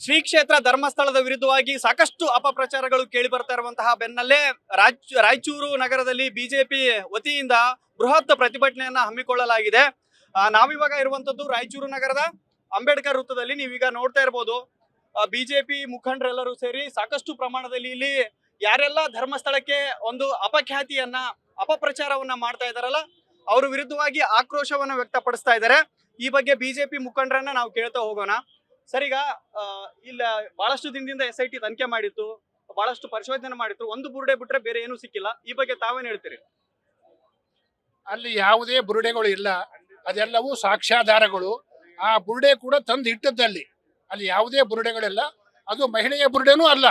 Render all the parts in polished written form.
ಶ್ರೀ ಕ್ಷೇತ್ರ ಧರ್ಮಸ್ಥಳದ ವಿರುದ್ಧವಾಗಿ ಸಾಕಷ್ಟು ಅಪಪ್ರಚಾರಗಳು ಕೇಳಿ ಬರ್ತಾ ಇರುವಂತಹ ಬೆನ್ನಲ್ಲೇ ರಾಯಚೂರು ನಗರದಲ್ಲಿ ಬಿಜೆಪಿ ವತಿಯಿಂದ ಬೃಹತ್ ಪ್ರತಿಭಟನೆಯನ್ನ ಹಮ್ಮಿಕೊಳ್ಳಲಾಗಿದೆ. ನಾವಿವಾಗ ಇರುವಂತದ್ದು ರಾಯಚೂರು ನಗರದ ಅಂಬೇಡ್ಕರ್ ವೃತ್ತದಲ್ಲಿ. ನೀವೀಗ ನೋಡ್ತಾ ಇರಬಹುದು ಬಿಜೆಪಿ ಮುಖಂಡರೆಲ್ಲರೂ ಸೇರಿ ಸಾಕಷ್ಟು ಪ್ರಮಾಣದಲ್ಲಿ ಇಲ್ಲಿ ಯಾರೆಲ್ಲ ಧರ್ಮಸ್ಥಳಕ್ಕೆ ಒಂದು ಅಪಖ್ಯಾತಿಯನ್ನ ಅಪಪ್ರಚಾರವನ್ನ ಮಾಡ್ತಾ ಇದಾರಲ್ಲ ಅವ್ರ ವಿರುದ್ಧವಾಗಿ ಆಕ್ರೋಶವನ್ನ ವ್ಯಕ್ತಪಡಿಸ್ತಾ ಇದ್ದಾರೆ. ಈ ಬಗ್ಗೆ ಬಿಜೆಪಿ ಮುಖಂಡರನ್ನ ನಾವು ಕೇಳ್ತಾ ಹೋಗೋಣ. ಸರ್, ಈಗ ಇಲ್ಲ ಬಹಳಷ್ಟು ದಿನದಿಂದ SIT ತನಿಖೆ ಮಾಡಿತ್ತು, ಬಹಳಷ್ಟು ಪರಿಶೋಧನೆ ಮಾಡಿತ್ತು, ಒಂದು ಬುರುಡೆ ಬಿಟ್ರೆ ಬೇರೆ ಏನು ಸಿಕ್ಕಿಲ್ಲ. ಈ ಬಗ್ಗೆ ತಾವೇನ್ ಹೇಳ್ತೀರಿ? ಅಲ್ಲಿ ಯಾವುದೇ ಬುರುಡೆಗಳು ಇಲ್ಲ, ಅದೆಲ್ಲವೂ ಸಾಕ್ಷ್ಯಾಧಾರಗಳು. ಆ ಬುರುಡೆ ಕೂಡ ತಂದು ಇಟ್ಟದ್ದಲ್ಲಿ, ಅಲ್ಲಿ ಯಾವುದೇ ಬುರುಡೆಗಳಿಲ್ಲ. ಅದು ಮಹಿಳೆಯ ಬುರುಡೆನೂ ಅಲ್ಲ.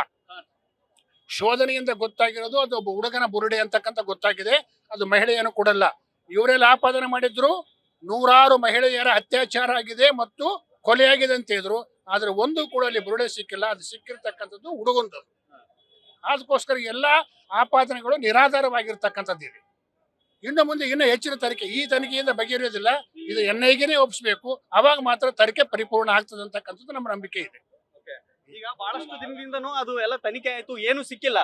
ಶೋಧನೆಯಿಂದ ಗೊತ್ತಾಗಿರೋದು ಅದು ಒಬ್ಬ ಹುಡುಗನ ಬುರುಡೆ ಅಂತಕ್ಕಂಥ ಗೊತ್ತಾಗಿದೆ. ಅದು ಮಹಿಳೆಯನ್ನು ಕೊಡಲ್ಲ. ಇವರೆಲ್ಲ ಆಪಾದನೆ ಮಾಡಿದ್ರು ನೂರಾರು ಮಹಿಳೆಯರ ಅತ್ಯಾಚಾರ ಆಗಿದೆ ಮತ್ತು ಕೊಲೆಯಾಗಿದೆ ಅಂತ ಹೇಳಿದ್ರು. ಆದ್ರೆ ಒಂದು ಕೂಡ ಅಲ್ಲಿ ಬುರುಡೆ ಸಿಕ್ಕಿಲ್ಲ. ಅದು ಸಿಕ್ಕಿರ್ತಕ್ಕಂಥದ್ದು ಹುಡುಗಂದು. ಅದಕ್ಕೋಸ್ಕರ ಎಲ್ಲ ಆಪಾದನೆಗಳು ನಿರಾಧಾರವಾಗಿರ್ತಕ್ಕಂಥದ್ದಿದೆ. ಇನ್ನು ಮುಂದೆ ಇನ್ನೂ ಹೆಚ್ಚಿನ ತನಿಖೆ, ಈ ತನಿಖೆಯಿಂದ ಬಗೆಹರಿಯೋದಿಲ್ಲ. ಇದು NIAಗೆ ಒಪ್ಪಿಸಬೇಕು. ಅವಾಗ ಮಾತ್ರ ತನಿಖೆ ಪರಿಪೂರ್ಣ ಆಗ್ತದೆ ಅಂತಕ್ಕಂಥದ್ದು ನಮ್ಮ ನಂಬಿಕೆ ಇದೆ. ಈಗ ಬಹಳಷ್ಟು ದಿನದಿಂದನೂ ಅದು ಎಲ್ಲ ತನಿಖೆ ಆಯ್ತು, ಏನು ಸಿಕ್ಕಿಲ್ಲ.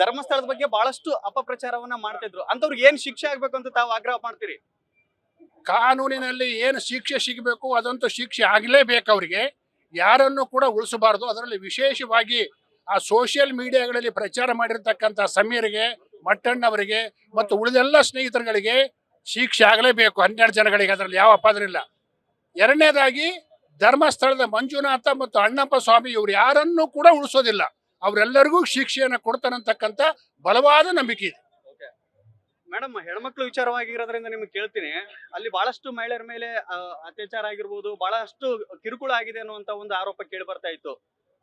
ಧರ್ಮಸ್ಥಳದ ಬಗ್ಗೆ ಬಹಳಷ್ಟು ಅಪಪ್ರಚಾರವನ್ನ ಮಾಡ್ತಾ ಇದ್ರು. ಅಂತವ್ರಿಗೆ ಏನ್ ಶಿಕ್ಷೆ ಆಗ್ಬೇಕು ಅಂತ ತಾವು ಆಗ್ರಹ ಮಾಡ್ತೀರಿ? ಕಾನೂನಿನಲ್ಲಿ ಏನು ಶಿಕ್ಷೆ ಸಿಗಬೇಕು ಅದಂತೂ ಶಿಕ್ಷೆ ಆಗಲೇಬೇಕು. ಅವರಿಗೆ ಯಾರನ್ನು ಕೂಡ ಉಳಿಸಬಾರದು. ಅದರಲ್ಲಿ ವಿಶೇಷವಾಗಿ ಆ ಸೋಷಿಯಲ್ ಮೀಡಿಯಾಗಳಲ್ಲಿ ಪ್ರಚಾರ ಮಾಡಿರ್ತಕ್ಕಂಥ ಸಮೀರ್ಗೆ, ಮಟ್ಟಣ್ಣವರಿಗೆ ಮತ್ತು ಉಳಿದೆಲ್ಲ ಸ್ನೇಹಿತರುಗಳಿಗೆ ಶಿಕ್ಷೆ ಆಗಲೇಬೇಕು. 12 ಜನಗಳಿಗೆ ಅದರಲ್ಲಿ ಯಾವ ಅಪಾದನೆ ಇಲ್ಲ. ಎರಡನೇದಾಗಿ ಧರ್ಮಸ್ಥಳದ ಮಂಜುನಾಥ ಮತ್ತು ಅಣ್ಣಪ್ಪ ಸ್ವಾಮಿ ಇವ್ರು ಯಾರನ್ನೂ ಕೂಡ ಉಳಿಸೋದಿಲ್ಲ. ಅವರೆಲ್ಲರಿಗೂ ಶಿಕ್ಷೆಯನ್ನು ಕೊಡ್ತಾನಂತಕ್ಕಂಥ ಬಲವಾದ ನಂಬಿಕೆ ಇದೆ. ಮೇಡಮ್, ಹೆಣ್ಮಕ್ಳು ವಿಚಾರವಾಗಿರೋದ್ರಿಂದ ನಿಮ್ಗೆ ಕೇಳ್ತೀನಿ, ಅಲ್ಲಿ ಬಹಳಷ್ಟು ಮಹಿಳೆಯರ ಮೇಲೆ ಅತ್ಯಾಚಾರ ಆಗಿರ್ಬೋದು, ಬಹಳಷ್ಟು ಕಿರುಕುಳ ಆಗಿದೆ ಅನ್ನುವಂತ ಒಂದು ಆರೋಪ ಕೇಳಿ ಬರ್ತಾ ಇತ್ತು.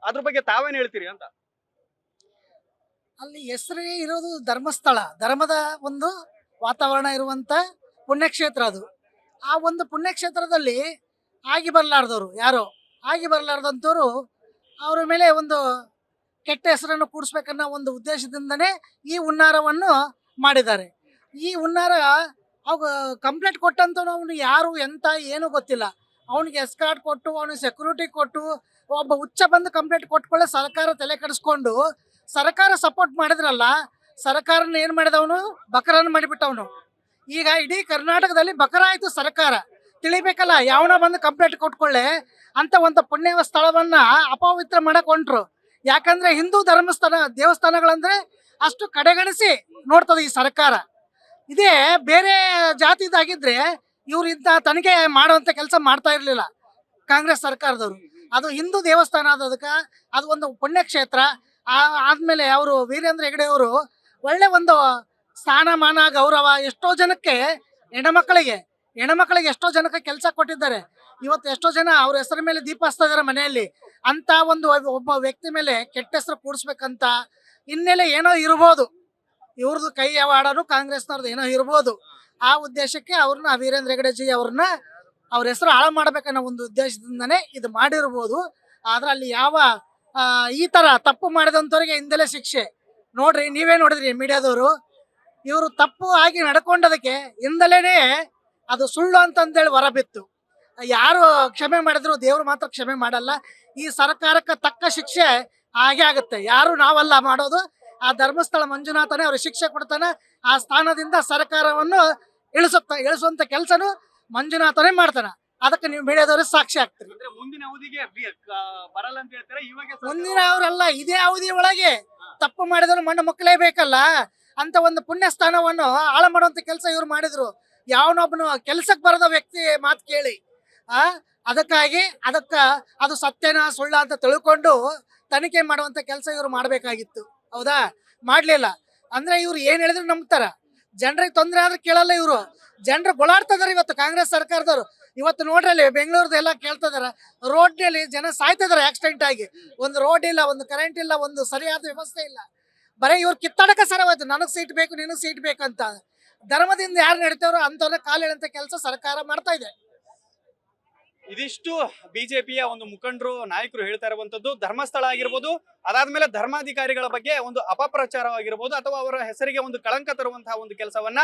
ಅದ್ರ ಬಗ್ಗೆ ತಾವೇನ್ ಹೇಳ್ತೀರಿ ಅಂತ? ಅಲ್ಲಿ ಹೆಸರೇ ಇರೋದು ಧರ್ಮಸ್ಥಳ, ಧರ್ಮದ ಒಂದು ವಾತಾವರಣ ಇರುವಂತ ಪುಣ್ಯಕ್ಷೇತ್ರ ಅದು. ಆ ಒಂದು ಪುಣ್ಯಕ್ಷೇತ್ರದಲ್ಲಿ ಆಗಿ ಬರಲಾರ್ದವ್ರು ಯಾರೋ, ಆಗಿ ಬರಲಾರ್ದಂಥವ್ರು ಅವರ ಮೇಲೆ ಒಂದು ಕೆಟ್ಟ ಹೆಸರನ್ನು ಕೂಡಿಸ್ಬೇಕನ್ನೋ ಒಂದು ಉದ್ದೇಶದಿಂದನೇ ಈ ಹುನ್ನಾರವನ್ನು ಮಾಡಿದ್ದಾರೆ. ಈ ಹುನ್ನಾರ ಅವಾಗ ಕಂಪ್ಲೇಂಟ್ ಕೊಟ್ಟಂತವನು ಅವನು ಯಾರು ಎಂತ ಏನು ಗೊತ್ತಿಲ್ಲ. ಅವನಿಗೆ ಎಸ್ಕಾರ್ಟ್ ಕೊಟ್ಟು, ಅವನಿಗೆ ಸೆಕ್ಯೂರಿಟಿ ಕೊಟ್ಟು, ಒಬ್ಬ ಹುಚ್ಚ ಬಂದು ಕಂಪ್ಲೇಂಟ್ ಕೊಟ್ಕೊಳ್ಳೆ ಸರ್ಕಾರ ತಲೆ ಕೆಡಿಸ್ಕೊಂಡು ಸರ್ಕಾರ ಸಪೋರ್ಟ್ ಮಾಡಿದ್ರಲ್ಲ, ಸರ್ಕಾರನ ಏನು ಮಾಡಿದವನು ಬಕರನ್ನು ಮಾಡಿಬಿಟ್ಟವನು. ಈಗ ಇಡೀ ಕರ್ನಾಟಕದಲ್ಲಿ ಬಕರ ಆಯಿತು ಸರ್ಕಾರ. ತಿಳಿಬೇಕಲ್ಲ, ಯಾವನ ಬಂದು ಕಂಪ್ಲೇಂಟ್ ಕೊಟ್ಕೊಳ್ಳೆ ಅಂತ ಒಂದು ಪುಣ್ಯ ಸ್ಥಳವನ್ನ ಅಪವಿತ್ರ ಮಾಡಕ್ ಹೊಂಟ್ರು. ಯಾಕಂದ್ರೆ ಹಿಂದೂ ಧರ್ಮಸ್ಥಳ ದೇವಸ್ಥಾನಗಳಂದ್ರೆ ಅಷ್ಟು ಕಡೆಗಣಿಸಿ ನೋಡ್ತದೆ ಈ ಸರ್ಕಾರ. ಇದೇ ಬೇರೆ ಜಾತಿದಾಗಿದ್ರೆ ಇವ್ರು ಇಂಥ ತನಿಖೆ ಮಾಡುವಂತ ಕೆಲಸ ಮಾಡ್ತಾ ಇರ್ಲಿಲ್ಲ ಕಾಂಗ್ರೆಸ್ ಸರ್ಕಾರದವರು. ಅದು ಹಿಂದೂ ದೇವಸ್ಥಾನ ಅದಕ್ಕೆ, ಅದು ಒಂದು ಪುಣ್ಯಕ್ಷೇತ್ರ. ಆದ್ಮೇಲೆ ಅವರು ವೀರೇಂದ್ರ ಹೆಗಡೆ ಅವರು ಒಳ್ಳೆ ಒಂದು ಸ್ಥಾನಮಾನ ಗೌರವ ಎಷ್ಟೋ ಜನಕ್ಕೆ, ಹೆಣ್ಮಕ್ಳಿಗೆ ಎಷ್ಟೋ ಜನಕ್ಕೆ ಕೆಲಸ ಕೊಟ್ಟಿದ್ದಾರೆ. ಇವತ್ತು ಎಷ್ಟೋ ಜನ ಅವ್ರ ಹೆಸರ ಮೇಲೆ ದೀಪ ಹಚ್ತಾ ಇದಾರೆ ಮನೆಯಲ್ಲಿ. ಅಂತ ಒಂದು ಒಬ್ಬ ವ್ಯಕ್ತಿ ಮೇಲೆ ಕೆಟ್ಟ ಹೆಸರು ಕೂಡಿಸ್ಬೇಕಂತ ಹಿನ್ನೆಲೆ ಏನೋ ಇರ್ಬೋದು, ಇವ್ರದ್ದು ಕೈ ಆಡೋನು ಕಾಂಗ್ರೆಸ್ನವ್ರದ್ದು ಏನೋ ಇರ್ಬೋದು. ಆ ಉದ್ದೇಶಕ್ಕೆ ಅವ್ರನ್ನ ವೀರೇಂದ್ರ ಹೆಗಡೆಜಿ ಅವ್ರನ್ನ ಅವ್ರ ಹೆಸರು ಹಾಳು ಮಾಡ್ಬೇಕನ್ನೋ ಒಂದು ಉದ್ದೇಶದಿಂದನೇ ಇದು ಮಾಡಿರ್ಬೋದು. ಆದ್ರೆ ಅಲ್ಲಿ ಯಾವ ಈ ತರ ತಪ್ಪು ಮಾಡಿದಂಥವ್ರಿಗೆ ಹಿಂದೆಲೆ ಶಿಕ್ಷೆ ನೋಡ್ರಿ. ನೀವೇ ನೋಡಿದ್ರಿ ಮೀಡಿಯಾದವರು, ಇವರು ತಪ್ಪು ಆಗಿ ನಡ್ಕೊಂಡದಕ್ಕೆ ಹಿಂದಲೇನೆ ಅದು ಸುಳ್ಳು ಅಂತಂದೇಳಿ ಹೊರಬಿತ್ತು. ಯಾರು ಕ್ಷಮೆ ಮಾಡಿದ್ರು ದೇವ್ರು ಮಾತ್ರ ಕ್ಷಮೆ ಮಾಡಲ್ಲ. ಈ ಸರ್ಕಾರಕ್ಕೆ ತಕ್ಕ ಶಿಕ್ಷೆ ಹಾಗೆ ಆಗುತ್ತೆ. ಯಾರು ನಾವಲ್ಲ ಮಾಡೋದು, ಆ ಧರ್ಮಸ್ಥಳ ಮಂಜುನಾಥನೇ ಅವ್ರಿಗೆ ಶಿಕ್ಷೆ ಕೊಡ್ತಾನೆ. ಆ ಸ್ಥಾನದಿಂದ ಸರ್ಕಾರವನ್ನು ಇಳಿಸುವಂತ ಕೆಲಸನು ಮಂಜುನಾಥನೇ ಮಾಡ್ತಾನೆ. ಅದಕ್ಕೆ ನೀವು ಮೀಡಿಯಾದವ್ರು ಸಾಕ್ಷಿ ಆಗ್ತೀರಿ. ಮುಂದಿನ ಅವಧಿಗೆ ಬರಲ್ಲ ಅಂತ ಹೇಳ್ತಾರೆ. ಇವಾಗ ಮುಂದಿನ ಅವರಲ್ಲ, ಇದೇ ಅವಧಿ ಒಳಗೆ ತಪ್ಪು ಮಾಡಿದ್ರು ಮಣ್ಣು ಮುಕ್ಕಲೇಬೇಕಲ್ಲ. ಅಂತ ಒಂದು ಪುಣ್ಯ ಸ್ಥಾನವನ್ನು ಹಾಳು ಮಾಡುವಂತ ಕೆಲಸ ಇವ್ರು ಮಾಡಿದ್ರು. ಯಾವನೊಬ್ಬನು ಕೆಲ್ಸಕ್ಕೆ ಬರದ ವ್ಯಕ್ತಿ ಮಾತು ಕೇಳಿ ಅದಕ್ಕಾಗಿ ಅದು ಸತ್ಯನ ಸುಳ್ಳ ಅಂತ ತಿಳ್ಕೊಂಡು ತನಿಖೆ ಮಾಡುವಂತ ಕೆಲಸ ಇವ್ರು ಮಾಡ್ಬೇಕಾಗಿತ್ತು. ಹೌದಾ? ಮಾಡ್ಲಿಲ್ಲ ಅಂದ್ರೆ ಇವ್ರು ಏನ್ ಹೇಳಿದ್ರು ನಂಬ್ತಾರ. ಜನರಿಗೆ ತೊಂದರೆ ಆದ್ರೆ ಕೇಳಲ್ಲ ಇವರು. ಜನರು ಗೊಳಾಡ್ತಿದಾರೆ ಇವತ್ತು ಕಾಂಗ್ರೆಸ್ ಸರ್ಕಾರದವರು. ಇವತ್ತು ನೋಡ್ರಿ ಅಲ್ಲಿ ಬೆಂಗಳೂರ್ದು ಎಲ್ಲ ಕೇಳ್ತಿದಾರ, ರೋಡ್ನಲ್ಲಿ ಜನ ಸಾಯ್ತಿದಾರೆ ಆಕ್ಸಿಡೆಂಟ್ ಆಗಿ. ಒಂದು ರೋಡ್ ಇಲ್ಲ, ಒಂದು ಕರೆಂಟ್ ಇಲ್ಲ, ಒಂದು ಸರಿಯಾದ ವ್ಯವಸ್ಥೆ ಇಲ್ಲ. ಬರೀ ಇವ್ರು ಕಿತ್ತಾಡಕ ಸರವಾಯ್ತು, ನನಗ್ ಸೀಟ್ ಬೇಕು ನಿನಗ್ ಸೀಟ್ ಬೇಕಂತ. ಧರ್ಮದಿಂದ ಯಾರು ನಡೀತಾರೋ ಅಂತವ್ರನ್ನ ಕಾಲಿಡಂತ ಕೆಲಸ ಸರ್ಕಾರ ಮಾಡ್ತಾ ಇದೆ. ಇದಿಷ್ಟು ಬಿಜೆಪಿಯ ಒಂದು ಮುಖಂಡರು ನಾಯಕರು ಹೇಳ್ತಾ ಇರುವಂತದ್ದು. ಧರ್ಮಸ್ಥಳ ಆಗಿರ್ಬೋದು, ಅದಾದ್ಮೇಲೆ ಧರ್ಮಾಧಿಕಾರಿಗಳ ಬಗ್ಗೆ ಒಂದು ಅಪಪ್ರಚಾರವಾಗಿರ್ಬೋದು, ಅಥವಾ ಅವರ ಹೆಸರಿಗೆ ಒಂದು ಕಳಂಕ ತರುವಂತಹ ಒಂದು ಕೆಲಸವನ್ನ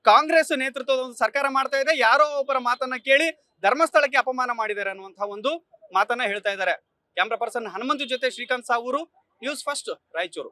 ಕಾಂಗ್ರೆಸ್ ನೇತೃತ್ವದ ಒಂದು ಸರ್ಕಾರ ಮಾಡ್ತಾ ಇದೆ. ಯಾರೋ ಒಬ್ಬರ ಮಾತನ್ನ ಕೇಳಿ ಧರ್ಮಸ್ಥಳಕ್ಕೆ ಅಪಮಾನ ಮಾಡಿದ್ದಾರೆ ಅನ್ನುವಂತಹ ಒಂದು ಮಾತನ್ನ ಹೇಳ್ತಾ ಇದ್ದಾರೆ. ಕ್ಯಾಮ್ರಾ ಪರ್ಸನ್ ಹನುಮಂತು ಜೊತೆ ಶ್ರೀಕಾಂತ್ ಸಾವೂರು, ನ್ಯೂಸ್ ಫಸ್ಟ್, ರಾಯಚೂರು.